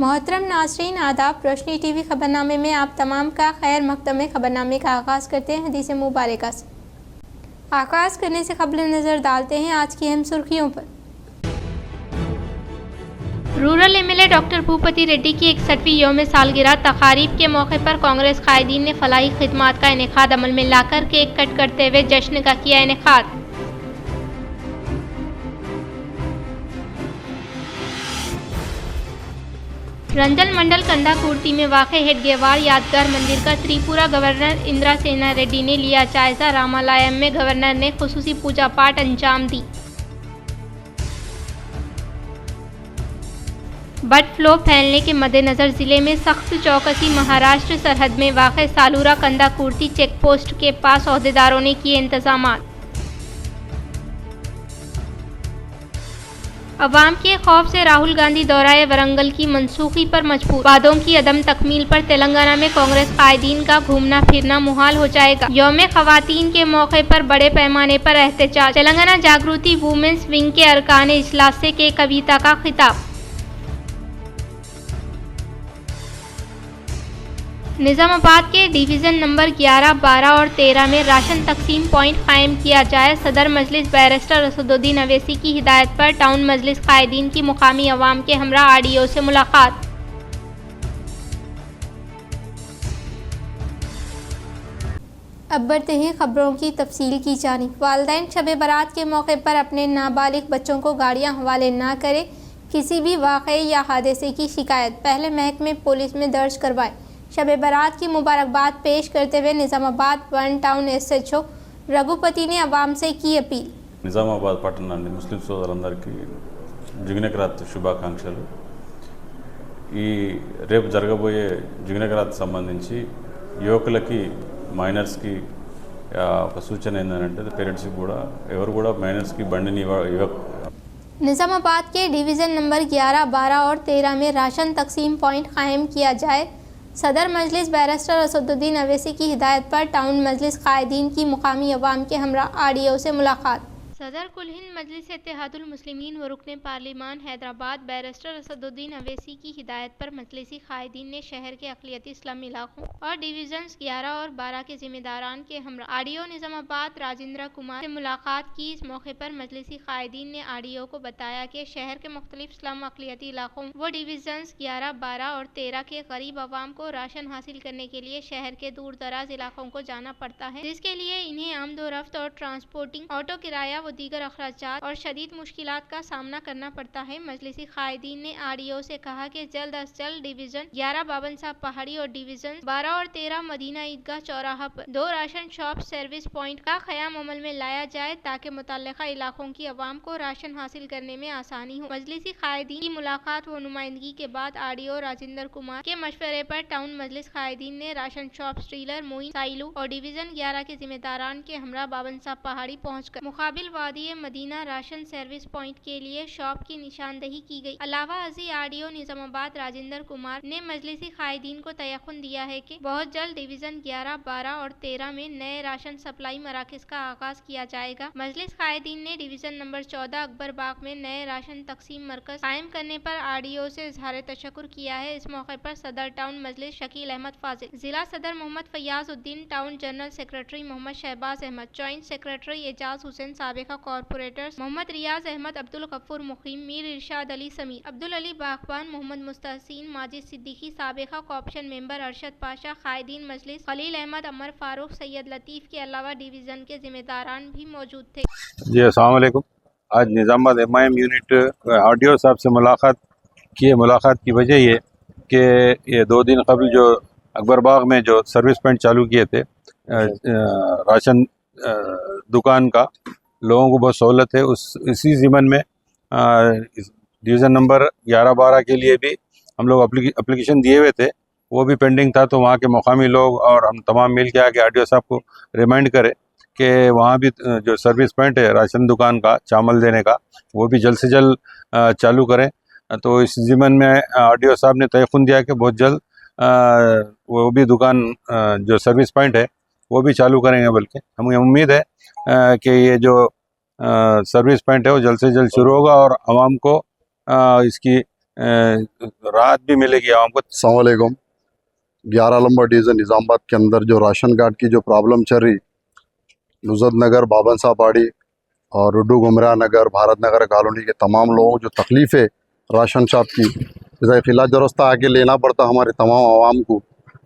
मोहतरम नाज़रीन आदाब। रोशनी टीवी खबरनामे में आप तमाम का खैर। मकदमे खबरनामे का आगाज़ करते हैं हदीस मुबारक से। आगाज़ करने से कबल नज़र डालते हैं आज की अहम सुर्खियों पर। Rural MLA doctor Bhupathi Reddy की 61वीं यौम सालगिरह तकारीब के मौके पर कांग्रेस कायदीन ने फलाही खिदमात का इनेकाद अमल में लाकर केक कट करते हुए जश्न का किया इनेकाद। रंजन मंडल कंदाकुर्ती में वाक़े हेडगेवार यादगार मंदिर का त्रिपुरा गवर्नर इंदिरा सेना रेड्डी ने लिया जायजा। रामालयम में गवर्नर ने खुसूसी पूजा पाठ अंजाम दी। बर्ड फ्लू फैलने के मद्देनज़र जिले में सख्त चौकसी। महाराष्ट्र सरहद में वाक़े सालूरा कंदाकुर्ती चेक पोस्ट के पास ओहदेदारों ने किए इंतजामात। अवाम के खौफ से राहुल गांधी दौराए वरंगल की मनसूखी पर मजबूर। वादों की अदम तकमील पर तेलंगाना में कांग्रेस कायदीन का घूमना फिरना मुहाल हो जाएगा। यौम खवातीन के मौके पर बड़े पैमाने पर एहतजाज। तेलंगाना जागृति वुमेन्स विंग के अरकान इजलास से के कविता का खिताब। निजामाबाद के डिवीज़न नंबर 11, 12 और 13 में राशन तकसीम पॉइंट कायम किया जाए। सदर मजलिस बैरिस्टर असदुद्दीन अवैसी की हिदायत पर टाउन मजलिस कायदीन की मुकामी अवाम के हमरा आरडीओ से मुलाकात। अब बढ़ते हैं खबरों की तफसील की जानिब। वालिदैन शब बारात के मौके पर अपने नाबालिग बच्चों को गाड़ियां हवाले ना करें। किसी भी वाक़े या हादसे की शिकायत पहले महकमे पुलिस में दर्ज करवाएं। शब बारात की मुबारकबाद पेश करते हुए निजामाबाद 1 टाउन SHO रघुपति ने अवाम से की अपील। నిజామాబాద్ పట్టణాన్ని ముస్లిం సోదరులందరికీ జిగ్నకరాత్ శుభాకాంక్షలు। ఈ రేపు జరగబోయే జిగ్నకరాత్ సంబంధించి యువకులకి మైనర్స్కి ఒక సూచన ఏంటంటే పేరెంట్స్కి కూడా ఎవరు కూడా మైనర్స్కి బండిని निजामाबाद के डिवीज़न नंबर 11, 12 और 13 में राशन तकसीम पॉइंट कायम किया जाए। सदर मजलिस बैरिस्टर असदुद्दीन अवैसी की हिदायत पर टाउन मजलिस कायदीन की मुकामी अवाम के हमरा आरडीओ से मुलाकात। सदर कुल हिंद मजलिस इत्तेहादुल मुस्लिमीन व रुकने पार्लिमान हैदराबाद बैरिस्टर असदुद्दीन अवैसी की हिदायत पर मजलिसी कायदीन ने शहर के अक़लियती स्लम इलाकों और डिवीज़न्स 11 और 12 के जिम्मेदारान के हमरा आरडीओ निजामाबाद राजेंद्र कुमार से मुलाकात की। इस मौके पर मजलिसी कायदीन ने आरडीओ को बताया कि शहर के मुख्तलिफ स्लम अक़लियती इलाकों व डिवीज़न्स 11, 12 और 13 के गरीब अवाम को राशन हासिल करने के लिए शहर के दूर दराज इलाकों को जाना पड़ता है, जिसके लिए इन्हें आमदोरफ्त और ट्रांसपोर्टिंग, ऑटो किराया व दीगर अखराजात और शदीद मुश्किलात का सामना करना पड़ता है। मजलिसी कायदीन ने आरडीओ से कहा कि जल्द अज जल्द डिवीज़न 11 बाबन साहब पहाड़ी और डिवीज़न 12 और 13 मदीना ईदगाह चौराहा पर 2 राशन शॉप सर्विस पॉइंट का क़याम अमल में लाया जाए ताकि मुतल्लिका इलाकों की अवाम को राशन हासिल करने में आसानी हो। मजलिसी कायदीन की मुलाकात व नुमाइंदगी के बाद आरडीओ राजेंद्र कुमार के मशवरे पर टाउन मजलिस कायदीन ने ration shop stealer Moin Sailu और डिवीज़न 11 के जिम्मेदारान के हमरा बाबन साहब पहाड़ी पहुँचकर मुकाबिल वादी मदीना राशन सर्विस पॉइंट के लिए शॉप की निशानदही की गई। अलावा अजी आरडीओ निजामाबाद राजेंद्र कुमार ने मजलिसी कायदीन को तयक़ुन दिया है कि बहुत जल्द डिवीज़न 11, 12 और 13 में नए राशन सप्लाई मराकज़ का आगाज किया जाएगा। मजलिस कायदीन ने डिवीज़न नंबर 14 अकबर बाग में नए राशन तकसीम मरकज कायम करने पर आरडीओ से इज़हार तशक्कुर किया है। इस मौके पर सदर टाउन मजलिस शकील अहमद फाजिल, जिला सदर Mohammed Fayaz Uddin, town general secretary Mohammed Shahbaz Ahmed, joint secretary Ejaz Hussain, साबिका कॉर्पोरेटर्स मोहम्मद रियाज अहमद, अब्दुल गफ्फूर मुकीम, मीर इरशाद अली समीर, अब्दुल अली बागबान, मोहम्मद मुस्तहसीन, माजिद सिद्दीकी, साबिका कॉप्शन मेंबर अरशद पाशा, कायदीन मजलिस खलील अहमद, अमर फारूक, सैयद लतीफ़ के अलावा डिवीज़न के जिम्मेदारान भी मौजूद थे। जी अस्सलाम वालेकुम। आज निजामाबाद MIM यूनिट आरडीओ साहब से मुलाकात की वजह ये कि ये 2 दिन कबल जो अकबर बाग में जो सर्विस पॉइंट चालू किए थे राशन दुकान का, लोगों को बहुत सहूलत है। इसी ज़िमन में डिवीज़न नंबर 11, 12 के लिए भी हम लोग एप्लीकेशन दिए हुए थे, वो भी पेंडिंग था। तो वहाँ के मुकामी लोग और हम तमाम मिल के आके आरडीओ साहब को रिमाइंड करें कि वहाँ भी जो सर्विस पॉइंट है राशन दुकान का चावल देने का, वो भी जल्द से जल्द चालू करें। तो इस ज़िमन में आरडीओ साहब ने तयक़ुन दिया कि बहुत जल्द वो भी दुकान जो सर्विस पॉइंट है वो भी चालू करेंगे। बल्कि हमें उम्मीद है कि ये जो सर्विस पॉइंट है वो जल्द से जल्द शुरू होगा और आवाम को इसकी राहत भी मिलेगी आवाम को। अस्सलाम वालेकुम। 11 नंबर डिवीज़न निज़ामाबाद के अंदर जो राशन कार्ड की जो प्रॉब्लम चल रही, नुज़रत नगर, बाबन साहब बाड़ी और रुडू गुमराह नगर, भारत नगर कॉलोनी के तमाम लोगों को जो तकलीफ़ है राशन शॉप की, जैसे खिला दुरुस्ता आके लेना पड़ता हमारे तमाम आवाम को,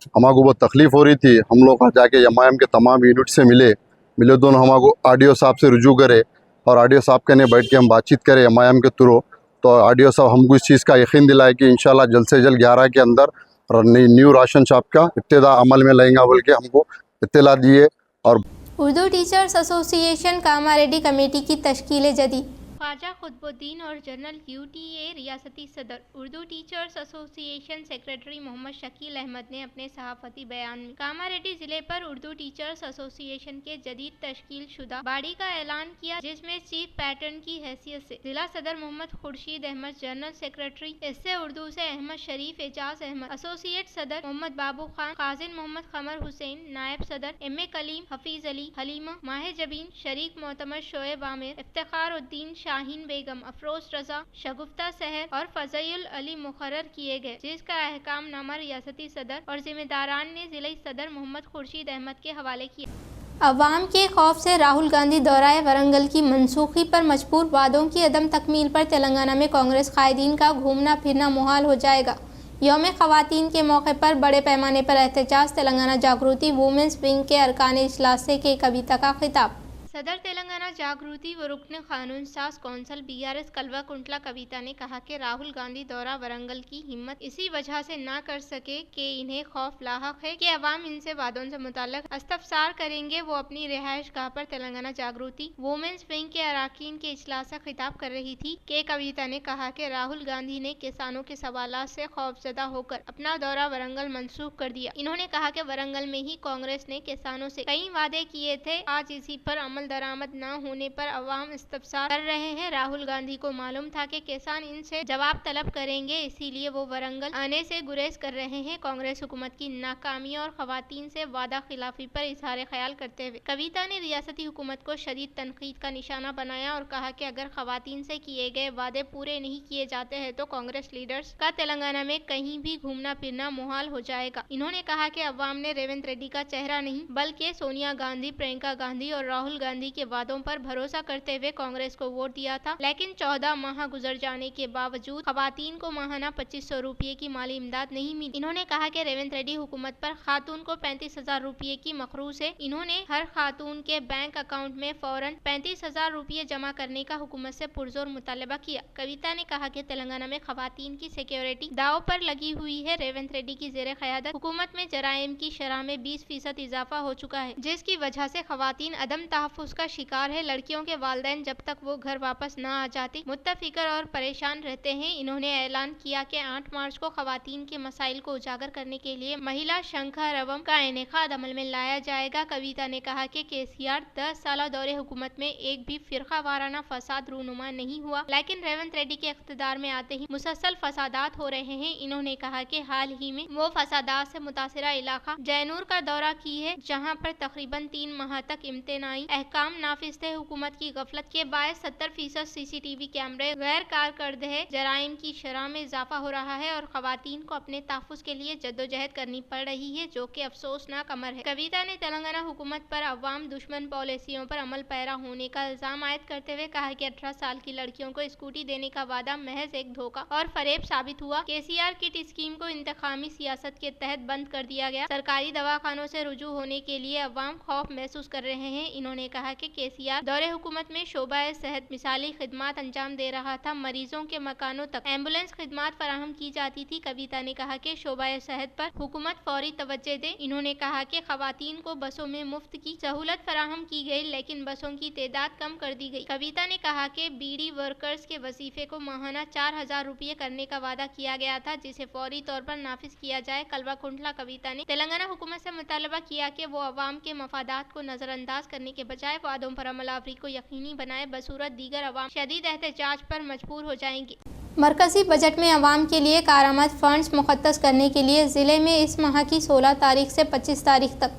हमारे बहुत तकलीफ़ हो रही थी। हम लोग जाके एम के तमाम यूनिट से मिले दोनों हमारे आडियो साहब से रुजू करे और आडियो साहब के ने बैठ के हम बातचीत करें एम के थ्रू। तो आडियो साहब हमको इस चीज़ का यकीन दिलाए कि इंशाल्लाह जल्द से जल्द 11 के अंदर न्यू राशन शॉप का इब्तिदा अमल में लाएंगे बोल के हमको इत्तला दिए। और Urdu teachers association Kamareddy committee की तश्कील जदीद। ख्वाजा खुतबुद्दीन और जनरल UTA रियासती सदर Urdu teachers association secretary Mohammad Shakeel Ahmed ने अपने सहाफ़ती बयान में कामारेड्डी ज़िले पर उर्दू टीचर्स एसोसिएशन के जदीद तश्कील शुदा बाड़ी का ऐलान किया, जिसमें चीफ पैटर्न की हैसियत से जिला सदर मोहम्मद खुर्शीद अहमद, जनरल सेक्रेटरी इससे उर्दू से अहमद शरीफ, एजाज अहमद, एसोसिएट सदर मोहम्मद बाबू खान, काजिन मोहम्मद कमर हुसैन, नायब सदर MA कलीम, हफीज अली, हलीमा, माह जबीन, शरीक मोहतमद शोएब आमिर, इफ्तिखार उद्दीन, शाहीन बेगम, अफरोज रजा, शगुफ्ता सहर और फजैल अली मुकर्रर किए गए, जिसका अहकाम नामा रियासती सदर और जिम्मेदारान ने जिला सदर मोहम्मद खुर्शीद अहमद के हवाले किया। अवाम के खौफ से राहुल गांधी दौराए वरंगल की मनसूखी पर मजबूर, वादों की अदम तकमील पर तेलंगाना में कांग्रेस कायदीन का घूमना फिरना मुहाल हो जाएगा। यौम ख़वातीन के मौके पर बड़े पैमाने पर एहतजाज, तेलंगाना जागृति वुमेन्स विंग के अरकान इजलास से के कविता का खिताब। सदर तेलंगाना जागृति व रुकन कानून साज कौंसल BRS कलवा कुंटला कविता ने कहा कि राहुल गांधी दौरा वरंगल की हिम्मत इसी वजह से ना कर सके कि इन्हें खौफ लाहक है कि अवाम इनसे वादों से मुताल्लिक इस्तफसार करेंगे। वो अपनी रिहाइश गाह पर तेलंगाना जागृति वुमेन्स विंग के अरकान के इजलास से खिताब कर रही थी कि कविता ने कहा कि राहुल गांधी ने किसानों के सवालात से खौफजदा होकर अपना दौरा वरंगल मनसूख कर दिया। इन्होंने कहा कि वरंगल में ही कांग्रेस ने किसानों से कई वादे किए थे, आज इसी पर अमल दरामद न होने पर अवाम इस्तफसार कर रहे हैं। राहुल गांधी को मालूम था कि किसान इनसे जवाब तलब करेंगे, इसीलिए वो वरंगल आने से गुरेज कर रहे हैं। कांग्रेस हुकूमत की नाकामी और खवातीन से वादा खिलाफी पर इजहार ख्याल करते हुए कविता ने रियासती हुकूमत को शदीद तनकीद का निशाना बनाया और कहा कि अगर खवातीन से किए गए वादे पूरे नहीं किए जाते हैं तो कांग्रेस लीडर्स का तेलंगाना में कहीं भी घूमना फिरना मुहाल हो जाएगा। इन्होंने कहा कि अवाम ने रेवंत रेड्डी का चेहरा नहीं बल्कि सोनिया गांधी, प्रियंका गांधी और राहुल गांधी के वादों पर भरोसा करते हुए कांग्रेस को वोट दिया था, लेकिन 14 माह गुजर जाने के बावजूद खवातीन को माहाना 2500 रुपये की माली इमदाद नहीं मिली। इन्होंने कहा कि रेवंत रेड्डी हुकूमत पर खातून को 35,000 रुपये की मखरूज है। इन्होंने हर खातून के बैंक अकाउंट में फौरन 35,000 रुपये जमा करने का हुकूमत से पुरजोर मुतालबा किया। कविता ने कहा कि तेलंगाना में खवातीन की सिक्योरिटी दाव पर लगी हुई है। रेवंत रेड्डी की जेर क़यादत हुकूमत में जराइम की शरह में 20% इजाफा हो चुका है, जिसकी वजह से खवातीन अदम तहफ़्फ़ुज़ का शिकार है। लड़कियों के वालिदैन जब तक वो घर वापस न आ जाती मुत्तफ़िकर और परेशान रहते हैं। इन्होंने ऐलान किया कि 8 मार्च को खवातीन के मसाइल को उजागर करने के लिए महिला शंखा-रवम का इनेकाद अमल में लाया जाएगा। कविता ने कहा कि केसीआर 10 साल दौरे हुकूमत में एक भी फिरका वाराना फसाद रूनुमा नहीं हुआ, लेकिन रेवंत रेड्डी के इख्तिदार में आते ही मुसलसल फसादात हो रहे हैं। इन्होंने कहा कि हाल ही में वो फसादात से मुतासिरा इलाका जैनूर का दौरा की है, जहाँ पर तकरीबन 3 माह तक इम्तनाई अहकाम नाफिज थे। हुकूमत की गफलत के बायस 70% CCTV कैमरे गैर कारकर्द है। जराइम की शरह में इजाफा हो रहा है और खवातीन को अपने तहफ़्फ़ुज़ के लिए जद्दोजहद करनी पड़ रही है, जो कि अफसोसनाक अमर है। कविता ने तेलंगाना हुकूमत पर अवाम दुश्मन पॉलिसियों पर अमल पैरा होने का इल्जाम आयद करते हुए कहा कि 18 साल की लड़कियों को स्कूटी देने का वादा महज एक धोखा और फरेब साबित हुआ। केसीआर किट स्कीम को इंतखामी सियासत के तहत बंद कर दिया गया। सरकारी दवाखानों से रुजू होने के लिए अवाम खौफ महसूस कर रहे हैं। इन्होंने कहा कि केसीआर दौरे हुकूमत में शोबा सेहत मिसाली खिदमात अंजाम दे रहा था। मरीजों के मकानों तक एम्बुलेंस खिदमात फराहम की जाती थी। कविता ने कहा कि शोबा सेहत पर हुकूमत फौरी तवज्जो दे। इन्होंने कहा कि खवातीन को बसों में मुफ्त की सहूलत फराहम की गई, लेकिन बसों की तादाद कम कर दी गई। कविता ने कहा कि बीडी वर्कर्स के वजीफे को माहाना 4,000 रुपये करने का वादा किया गया था, जिसे फौरी तौर पर नाफिज किया जाए। कलवा कुंटला कविता ने तेलंगाना हुकूमत से मुतालबा किया कि वो अवाम के मफादात को नजरअंदाज करने के बजाय वादों पर अमलावरी को यकीनी बनाए, बसूरत दीगर अवाम शदीद एहतजाज पर मजबूर हो जाएंगे। मरकजी बजट में अवाम के लिए कारामद फंड्स मुखत्तस करने के लिए ज़िले में इस माह की 16 तारीख से 25 तारीख तक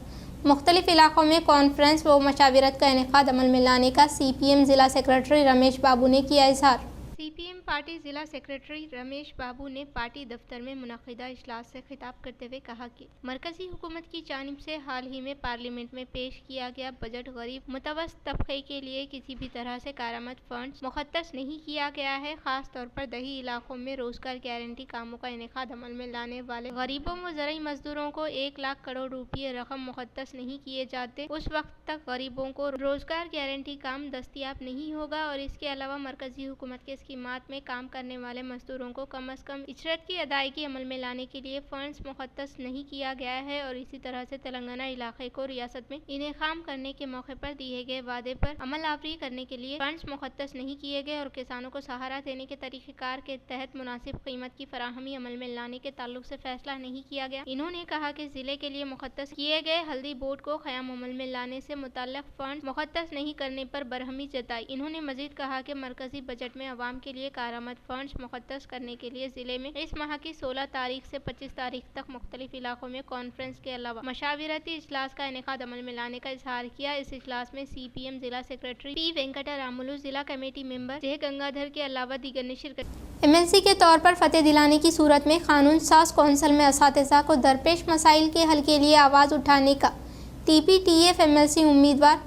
मुख्तलिफ इलाकों में कॉन्फ्रेंस व मशावरत का इनेकाद अमल में लाने का CPM ज़िला सेक्रेटरी रमेश बाबू ने किया इजहार। सीपीएम पार्टी जिला सेक्रेटरी रमेश बाबू ने पार्टी दफ्तर में मुनक़िदा इजलास से खिताब करते हुए कहा कि मरकजी हुकूमत की जानिब से हाल ही में पार्लियामेंट में पेश किया गया बजट गरीब मुतवस्सित तबके के लिए किसी भी तरह से कारामद फंड्स मुखत्तस नहीं किया गया है। खास तौर पर दही इलाकों में रोजगार गारंटी कामों का इनेकाद अमल में लाने वाले गरीबों व ज़रई मजदूरों को 1 लाख करोड़ रुपये रकम मुखत्तस नहीं किए जाते, उस वक्त तक गरीबों को रोजगार गारंटी काम दस्तियाब नहीं होगा। और इसके अलावा मरकजी हुकूमत के स्कीमात में काम करने वाले मजदूरों को कम अज कम इजरत की अदायगी अमल में लाने के लिए फंड्स मुखत्तस नहीं किया गया है। और इसी तरह से तेलंगाना इलाके को रियासत में इनेकाम करने के मौके पर दिए गए वादे पर अमल आवरी करने के लिए फंड्स मुखत्तस नहीं किए गए और किसानों को सहारा देने के तरीक़ेकार के तहत मुनासिब कीमत की फराहमी अमल में लाने के ताल्लुक से फैसला नहीं किया गया। इन्होंने कहा कि जिले के लिए मुखत्तस किए गए हल्दी बोर्ड को क़याम अमल में लाने से मुताल्लिक़ फंड मुखत्तस नहीं करने पर बरहमी जताई। इन्होंने मजीद कहा कि मरकजी बजट में अवाम के लिए कारामद फंड्स मुखत्तस करने के लिए जिले में इस माह की 16 तारीख से 25 तारीख तक मुख्तलिफ इलाकों में कॉन्फ्रेंस के अलावा मशाविरती इजलास का इनेकाद अमल में लाने का इजहार किया। इस इजलास में सीपीएम जिला सेक्रेटरी पी वेंकटा रामुलु, जिला कमेटी मेंबर जय गंगाधर के अलावा दीगर ने शिरकत। एमएनसी के तौर पर फतेह दिलाने की सूरत में कानून साज कौंसिल में असातिज़ा को दरपेश मसाइल के हल के लिए आवाज़ उठाने का टीपीटीएफ एमएलसी उम्मीदवार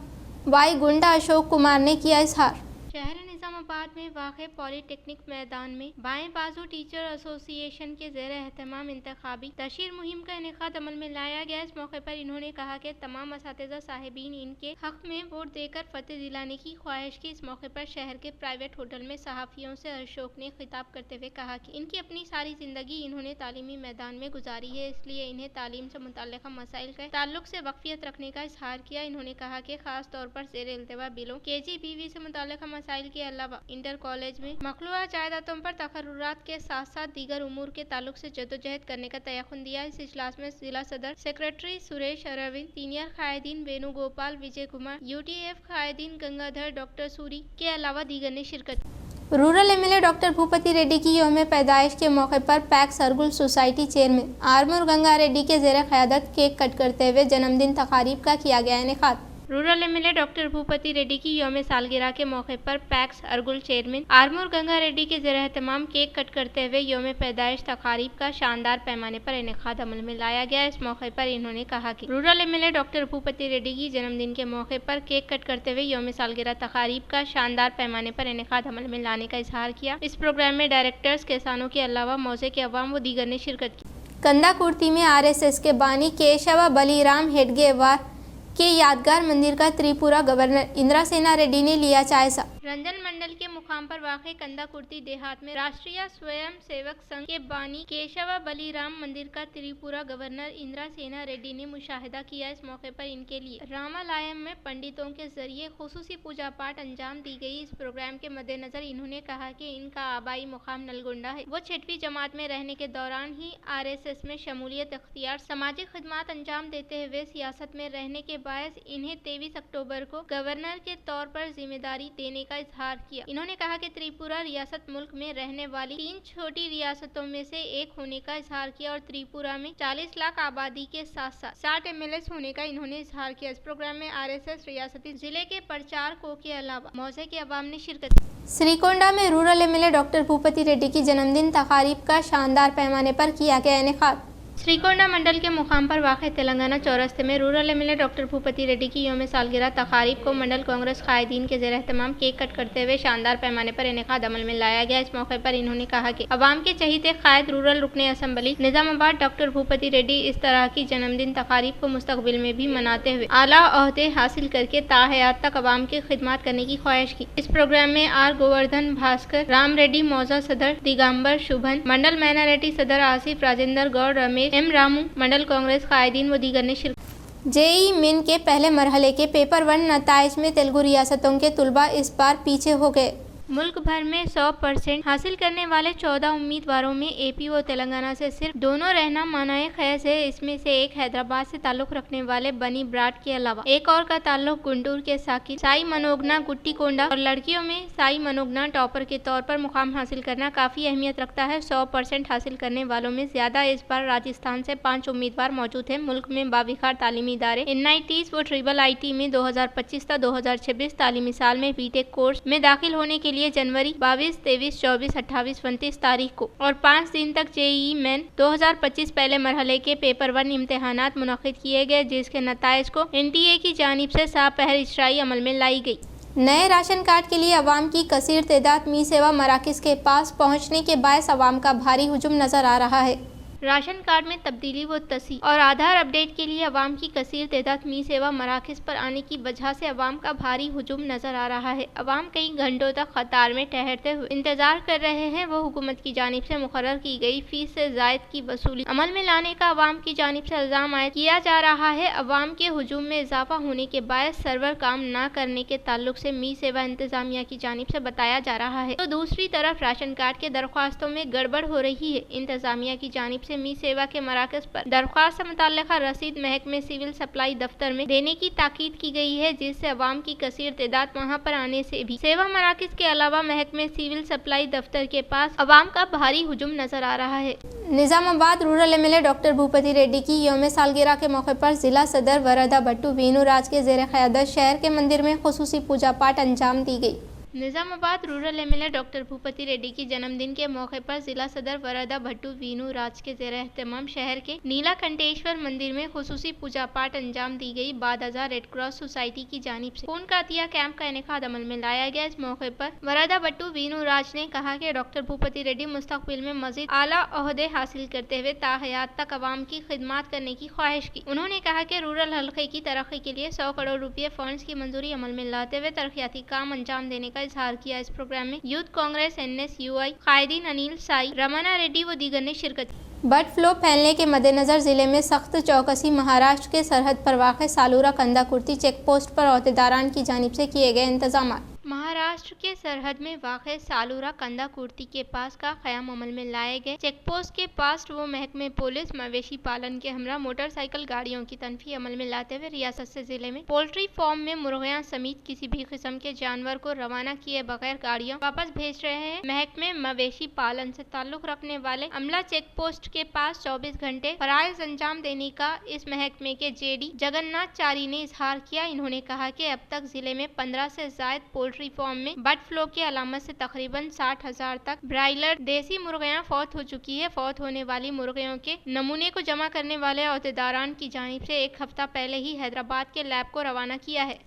वाई गुंडा अशोक कुमार ने किया इजहार। शहर निजामाबाद में वाक़े पॉलिटेक्निक मैदान में बाएं बाजू टीचर एसोसिएशन के ज़ेर एहतमाम इंतखाबी तशहीर मुहिम का इनेकाद अमल में लाया गया। इस मौके पर इन्होंने कहा कि तमाम असातिज़ा साहिबीन इनके हक में वोट देकर फतेह दिलाने की ख्वाहिश की। इस मौके पर शहर के प्राइवेट होटल में सहाफ़ियों से अशोक ने खिताब करते हुए कहा कि इनकी अपनी सारी ज़िंदगी इन्होंने तालीमी मैदान में गुजारी है, इसलिए इन्हें तालीम से मुतल्लिक़ मसाइल के ताल्लुक से वक़फ़ियत रखने का इजहार किया। इन्होंने कहा कि खास तौर पर ज़ेर इल्तिवा बिलों KGBV से मुतल्लिक़ मसाइल के अलावा इंटर कॉलेज में मखलूआ जायदादों पर तकर्रुरात के साथ साथ दीगर उमूर के ताल्लुक से जदोजहद करने का तयक़ुन दिया। इस इजलास में जिला सदर सेक्रेटरी सुरेश अरविंद, सीनियर कायदीन वेणुगोपाल, विजय कुमार, UTF कायदीन गंगाधर, डॉक्टर सूरी के अलावा दीगर ने शिरकत। Rural MLA doctor Bhupathi Reddy की यौम पैदाइश के मौके पर PACS Sargul society chairman Armoor Ganga Reddy के ज़ेर क़यादत केक कट करते हुए जन्मदिन तकारीब का किया गया इनेकाद। Rural MLA doctor Bhupathi Reddy की यौम सालगिरह के मौके पर पैक्स अरगुल चेयरमैन आरमूर गंगा रेड्डी के ज़ेर एहतमाम केक कट करते हुए यौम पैदाइश तकारीब का शानदार पैमाने पर इनेकाद अमल में लाया गया। इस मौके पर इन्होंने कहा कि rural MLA doctor Bhupathi Reddy की जन्मदिन के मौके पर केक कट करते हुए यौम सालगिरह तकारीब का शानदार पैमाने पर इनेकाद अमल में लाने का इजहार किया। इस प्रोग्राम में डायरेक्टर्स, किसानों के अलावा मौजे के अवाम व दीगर ने शिरकत की। कंदाकुर्ती में RSS के बानी केशव बलीराम हेडगेवार के यादगार मंदिर का त्रिपुरा गवर्नर इंद्रासेना रेड्डी ने लिया जायजा। रंजन मंडल के मुकाम पर वाक़े कंदाकुर्ती देहात में राष्ट्रीय स्वयं सेवक संघ के बानी केशव बलीराम मंदिर का त्रिपुरा गवर्नर इंद्रासेना रेड्डी ने मुशाहिदा किया। इस मौके पर इनके लिए रामालयम में पंडितों के जरिए खुसूसी पूजा पाठ अंजाम दी गई। इस प्रोग्राम के मद्देनजर इन्होंने कहा कि इनका आबाई मुकाम नलगोंडा है। वो 6वीं जमात में रहने के दौरान ही RSS में शमूलियत अख्तियार, सामाजिक खिदमात अंजाम देते हुए सियासत में रहने के बायस इन्हें 23 अक्टूबर को गवर्नर के तौर पर जिम्मेदारी देने का इजहार किया। इन्होंने कहा कि त्रिपुरा रियासत मुल्क में रहने वाली 3 छोटी रियासतों में से एक होने का इजहार किया और त्रिपुरा में 40 लाख आबादी के साथ साथ 60 MLAs होने का इन्होंने इजहार किया। इस प्रोग्राम में RSS रियासती जिले के प्रचारकों के अलावा मौजे के अवाम ने शिरकत की। श्रीकोंडा में rural MLA doctor Bhupathi Reddy की जन्मदिन तकारीब का शानदार पैमाने पर किया गया इनेकाद। श्रीकोंडा मंडल के मुकाम पर वाक़ तेलंगाना चौरस्ते में rural MLA doctor Bhupathi Reddy की यौम सालगिरह तकारीब को मंडल कांग्रेस कायदीन के ज़ेर एहतमाम केक कट करते हुए शानदार पैमाने पर इनेकाद अमल में लाया गया। इस मौके पर इन्होंने कहा कि अवाम के चहीते कायद रूरल रुकने असम्बली निजामाबाद डॉक्टर भूपति रेड्डी इस तरह की जन्मदिन तकारीब को मुस्तकबिल में भी मनाते हुए आला ओहदे हासिल करके ताहयात तक अवाम की खिदमत करने की ख्वाहिश की। इस प्रोग्राम में R गोवर्धन, भास्कर, राम रेड्डी मौजा सदर, दिगंबर शुभन, मंडल माइनॉरिटी सदर आसिफ, राजेंद्र गौड़, रमेश M रामू, मंडल कांग्रेस कायदीन व दीगर ने शिरकत। JEE मेन के पहले मरहले के पेपर 1 नताइज में तेलुगु रियासतों के तुलबा इस बार पीछे हो गए। मुल्क भर में 100% हासिल करने वाले 14 उम्मीदवारों में AP व तेलंगाना से सिर्फ दोनों रहना मानाए खैस है। इसमें से एक हैदराबाद से ताल्लुक रखने वाले बनी ब्राड के अलावा एक और का ताल्लुक गुंटूर के साकिब साई मनोगना गुट्टीकोंडा और लड़कियों में साई मनोगना टॉपर के तौर पर मुकाम हासिल करना काफ़ी अहमियत रखता है। 100% हासिल करने वालों में ज्यादा इस बार राजस्थान से 5 उम्मीदवार मौजूद हैं। मुल्क में बाविखार तालीमी इदारे NITs व IIIT में 2025 से 2026 तालीमी साल में BTech कोर्स में दाखिल होने के लिए लिए जनवरी 22, 23, 24, 28, 29 तारीख को और 5 दिन तक जेईई मेन 2025 पहले मरहले के पेपर 1 इम्तिहानात मुनक्किद किए गए, जिसके नताइज को NTA की जानिब से साफ पहर इजराई अमल में लाई गई। नए राशन कार्ड के लिए अवाम की कसीर तादाद मी सेवा मराकज़ के पास पहुंचने के बायस अवाम का भारी हुजूम नजर आ रहा है। राशन कार्ड में तब्दीली व तसी और आधार अपडेट के लिए अवाम की कसीर तादाद मी सेवा मराकज़ पर आने की वजह से अवाम का भारी हुजूम नजर आ रहा है। अवाम कई घंटों तक कतार में ठहरते हुए इंतजार कर रहे हैं। वो हुकूमत की जानिब से मुकर्रर की गई फीस से जायद की वसूली अमल में लाने का अवाम की जानिब से इल्ज़ाम आयद किया जा रहा है। अवाम के हुजूम में इजाफा होने के बायस सर्वर काम न करने के ताल्लुक से मी सेवा इंतजामिया की जानिब से बताया जा रहा है, तो दूसरी तरफ राशन कार्ड के दरख्वास्तों में गड़बड़ हो रही है। इंतजामिया की जानिब से मी सेवा के मराकज़ पर दरख्वास्त से मुतल्लिका रसीद महकमे सिविल सप्लाई दफ्तर में देने की ताकीद की गई है, जिससे अवाम की कसीर तादाद वहाँ पर आने से भी सेवा मराकज़ के अलावा महकमे सिविल सप्लाई दफ्तर के पास अवाम का भारी हुजूम नजर आ रहा है। Nizamabad rural MLA doctor Bhupathi Reddy की यौम सालगिरह के मौके पर जिला सदर वरदा भट्टू वीनू राज के ज़ेर क़यादत शहर के मंदिर में खुसूसी पूजा पाठ अंजाम दी गई। Nizamabad rural MLA doctor Bhupathi Reddy की जन्मदिन के मौके पर जिला सदर वरदा भट्टू वीनू राज के ज़ेर एहतमाम शहर के नीलाकंठेश्वर मंदिर में खुसूसी पूजा पाठ अंजाम दी गई। बाद अज़ा रेड क्रॉस सोसाइटी की जानिब से खून का अतिया कैंप का इनेकाद अमल में लाया गया। इस मौके पर वरदा भट्टू वीनू राज ने कहा कि डॉक्टर भूपति रेड्डी मुस्तकबिल में मज़ीद आला ओहदे हासिल करते हुए ताहयात तक अवाम की खिदमत करने की ख्वाहिश की। उन्होंने कहा कि रूरल हल्के की तरक्की के लिए 100 करोड़ रुपये फंड्स की मंजूरी अमल में लाते हुए तरक्याती काम अंजाम देने का इजहार किया। इस प्रोग्राम में यूथ कांग्रेस NSUI कायदीन अनिल साई, रमना रेड्डी व दीगर ने शिरकत की। बर्ड फ्लू फैलने के मद्देनजर जिले में सख्त चौकसी। महाराष्ट्र के सरहद पर वाक़ सालूरा कंदा कुर्ती चेक पोस्ट पर अहदेदारान की जानिब से किए गए इंतजाम। महाराष्ट्र के सरहद में वाक़े सालूरा कंदा कुर्ती के पास का क़याम अमल में लाए गए चेक पोस्ट के पास वो महकमे पुलिस मवेशी पालन के हमरा मोटरसाइकिल गाड़ियों की तनफी अमल में लाते हुए रियासत से जिले में पोल्ट्री फार्म में मुर्गियां समेत किसी भी किस्म के जानवर को रवाना किए बगैर गाड़ियां वापस भेज रहे हैं। महकमे मवेशी पालन से ताल्लुक रखने वाले अमला चेक पोस्ट के पास 24 घंटे फराइज अंजाम देने का इस महकमे के JD जगन्नाथ चारी ने इजहार किया। इन्होंने कहा कि अब तक जिले में 15 से जायद पोल्ट्री फार्म में बर्ड फ्लू की अलामत से तकरीबन 60,000 तक ब्रायलर देसी मुर्गियां फौत हो चुकी है। फौत होने वाली मुर्गियों के नमूने को जमा करने वाले अहदेदारान की जानिब से 1 हफ्ता पहले ही हैदराबाद के लैब को रवाना किया है।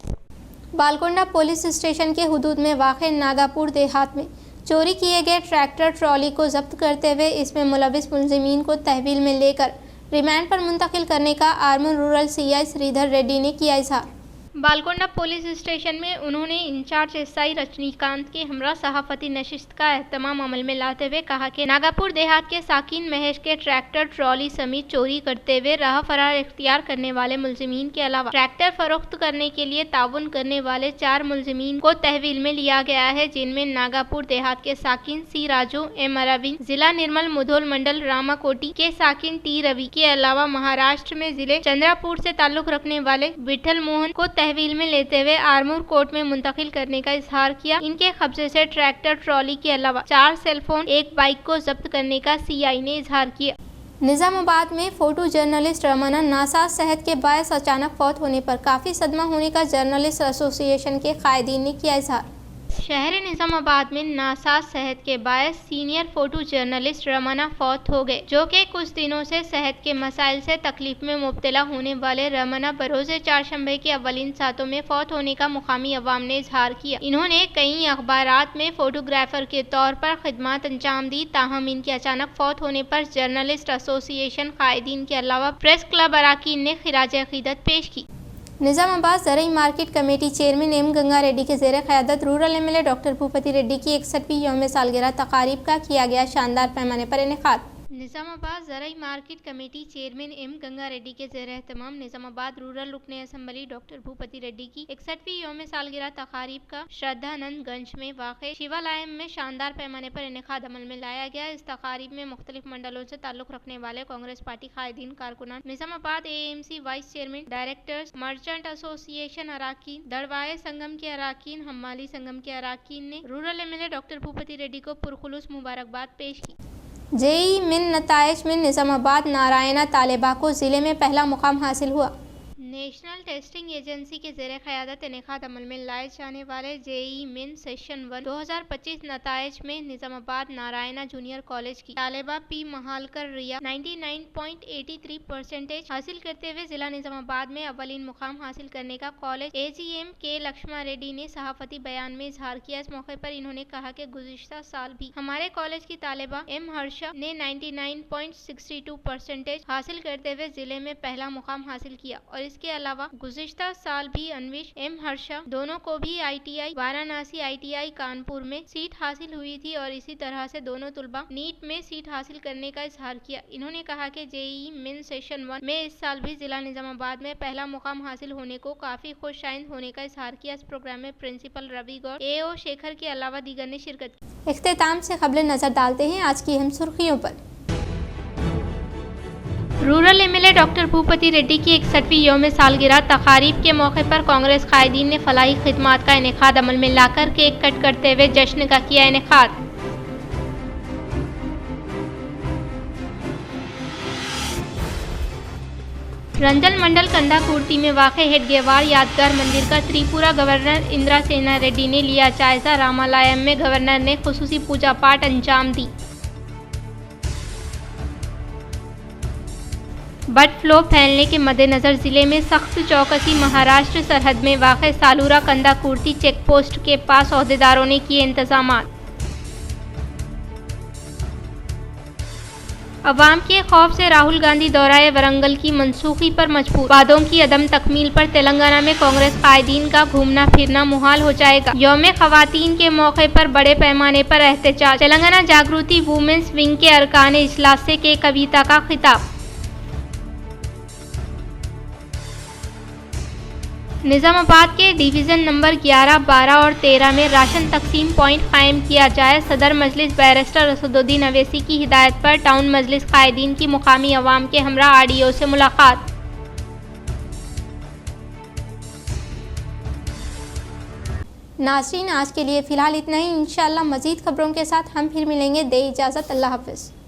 बालकोंडा पुलिस स्टेशन के हुदूद में वाक़े नागापुर देहात में चोरी किए गए ट्रैक्टर ट्रॉली को जब्त करते हुए इसमें मुलविस मुलजिमीन को तहवील में लेकर रिमांड पर मुंतकिल करने का आर्मन रूरल CI श्रीधर रेड्डी ने किया इजहार। बालकोंडा पुलिस स्टेशन में उन्होंने इंचार्ज SI रजनीकांत के हमरा सहाफती नशिस्त का एहतमाम अमल में लाते हुए कहा कि नागापुर देहात के साकिन महेश के ट्रैक्टर ट्रॉली समेत चोरी करते हुए राह फरार इख्तियार करने वाले मुलजिमीन के अलावा ट्रैक्टर फरोख्त करने के लिए ताउन करने वाले 4 मुलजिमीन को तहवील में लिया गया है, जिनमें नागापुर देहात के साकिन C राजू, M अरविंद, जिला निर्मल मुधोल मंडल रामाकोटी के साकिन T रवि के अलावा महाराष्ट्र में जिले चंद्रापुर से ताल्लुक रखने वाले विठल मोहन को तहवील में लेते हुए आर्मूर कोर्ट में मुंतकिल करने का इजहार किया। इनके कब्जे से ट्रैक्टर ट्रॉली के अलावा 4 सेलफोन 1 बाइक को जब्त करने का CI ने इजहार किया। निजामाबाद में फोटो जर्नलिस्ट रमना नासाज सेहत के बायस अचानक फौत होने पर काफ़ी सदमा होने का जर्नलिस्ट एसोसिएशन के कायदीन ने किया इजहार। शहर निजामाबाद में नासाज सेहत के बायस सीनियर फोटो जर्नलिस्ट रमना फौत हो गए, जो कि कुछ दिनों से सेहत के मसाइल से तकलीफ में मुब्तला होने वाले रमना बरोज़े चारशंबे के अवलिन सातों में फौत होने का मुकामी अवाम ने इजहार किया। इन्होंने कई अखबारात में फोटोग्राफर के तौर पर खिदमत अंजाम दी, ताहम इनके अचानक फौत होने पर जर्नलिस्ट एसोसिएशन कायदीन के अलावा प्रेस क्लब अराकीन ने खिराज अकीदत पेश की। निजामाबाद ज़रई market committee chairman M Ganga Reddy के ज़ेर क़यादत rural MLA doctor Bhupathi Reddy की 61वीं यौम सालगिरह तकारीब का किया गया शानदार पैमाने पर इनेकाद। निजामाबाद ज़रई market committee chairman M Ganga Reddy के ज़ेर एहतमाम निजामाबाद रूरल रुकने असम्बली डॉक्टर भूपति रेड्डी की 61वीं यौम सालगिरह तकारीब का श्रद्धानंद गंज में वाक़े शिवालय में शानदार पैमाने पर इनेकाद अमल में लाया गया। इस तकारीब में मुख्तलिफ मंडलों से ताल्लुक़ रखने वाले कांग्रेस पार्टी कायदीन कारकुनान, Nizamabad AMC vice chairman, directors, merchant association अराकीन, दड़वाए संगम के अराकीन, हम्माली संगम के अराकीन ने rural MLA doctor Bhupathi Reddy को पुरखुलूस मुबारकबाद पेश की। JEE मेन नताइज में निजामाबाद नारायणा तालिबा को जिले में पहला मुकाम हासिल हुआ। नेशनल टेस्टिंग एजेंसी के ज़ेरे क़यादत इनेकाद अमल में लाए जाने वाले जेईई मेन सेशन 1 2025 नताइज में निज़ामाबाद नारायणा जूनियर कॉलेज की तालिबा पी महालकर रिया 99.83% हासिल करते हुए जिला निज़ामाबाद में अव्वलीन मुकाम हासिल करने का कॉलेज एजीएम के लक्ष्मण रेड्डी ने सहाफ़ती बयान में इजहार किया। इस मौके पर इन्होंने कहा कि गुज़िश्ता साल भी हमारे कॉलेज की तालिबा एम हर्षा ने 99.62% हासिल करते हुए जिले में पहला मुकाम हासिल किया और इसके अलावा गुज़िश्ता साल भी अनविश एम हर्षा दोनों को भी आईटीआई वाराणसी आईटीआई कानपुर में सीट हासिल हुई थी और इसी तरह से दोनों तुलबा नीट में सीट हासिल करने का इजहार किया। इन्होंने कहा कि जेईई मेन सेशन 1 में इस साल भी जिला निज़ामाबाद में पहला मुकाम हासिल होने को काफी खुशाइंद होने का इजहार किया। इस प्रोग्राम में प्रिंसिपल रवि गौड़ एओ शेखर के अलावा दीगर ने शिरकत की। इख्तिताम से खबरें नजर डालते हैं आज की अहम सुर्खियों पर। Rural MLA doctor Bhupathi Reddy की 61वीं यौम सालगिरह तकारीब के मौके पर कांग्रेस कायदीन ने फलाही खिदमात का इनेकाद अमल में लाकर केक कट करते हुए जश्न का किया इनेकाद। रंजन मंडल कंदाकुर्ती में वाक़ हेडगेवार यादगार मंदिर का त्रिपुरा गवर्नर इंदिरा सेना रेड्डी ने लिया जायजा। रामालयम में गवर्नर ने खुसूसी पूजा पाठ अंजाम दी। बर्ड फ्लू फैलने के मद्देनजर जिले में सख्त चौकसी। महाराष्ट्र सरहद में वाक़ सालूरा कंदाकुर्ती चेक पोस्ट के पास ओहदेदारों ने किए इंतजामात। अवाम के खौफ से राहुल गांधी दौराए वरंगल की मनसूखी पर मजबूर। वादों की अदम तकमील पर तेलंगाना में कांग्रेस कायदीन का घूमना फिरना मुहाल हो जाएगा। यौम खवातीन के मौके पर बड़े पैमाने पर एहतजाज। तेलंगाना जागृति वुमेन्स विंग के अरकान इजलास से के कविता का खिताब। निज़ामाबाद के डिवीज़न नंबर 11, 12 और 13 में राशन तकसीम पॉइंट कायम किया जाए। सदर मजलिस बैरिस्टर असदुद्दीन अवैसी की हिदायत पर टाउन मजलिस कायदीन की मुकामी अवाम के हमरा आरडीओ से मुलाकात। नाज़रीन आज के लिए फ़िलहाल इतना ही। इंशाअल्लाह मज़ीद खबरों के साथ हम फिर मिलेंगे। दे इजाज़त, अल्लाह हाफ़िज़।